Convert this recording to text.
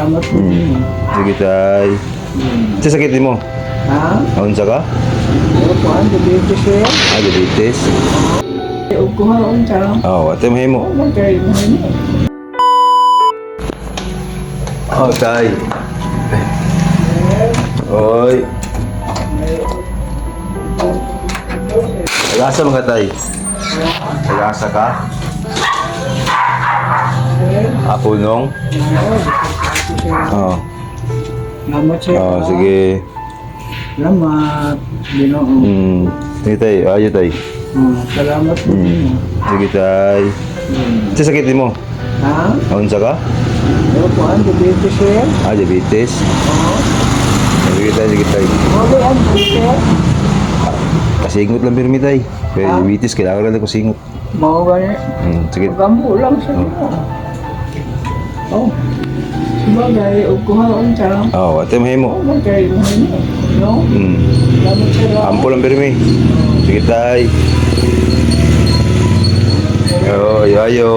Salamat po. Sige tay. Sa sakitin mo? Ha? Naunsa ka? Pero po, ang diabetes eh. Diabetes? Huwag ko haon sa. Oo, ate mahimo. Huwag kayo mo yun. Oh, tay. Oy. Nag-asa mga tay. Nag-asa ka? Apunong? Oo. Salamat sir. Oo, sige. Salamat. Ginoo. Sige tay, ayo tay. Salamat po. Sige tay. Sa sakitin mo? Ha? Naunsa ka? Pero po, ang diabetes eh. Diabetes? Oo. Sige tay, sige tay. Okay, ang diabetes. Kasingot lang pirmi tay. Kaya diabetes, kailangan lang kasingot. Mau ba niya? Sige. Pagkampo lang sa iyo. Oh. Sabagay, huwag ko haon sa. Oo, ate mahimo. Huwag kayo mo yun. No? Salamat sir. Ampo lang pirmi. Sige tay. Ayo, ayo.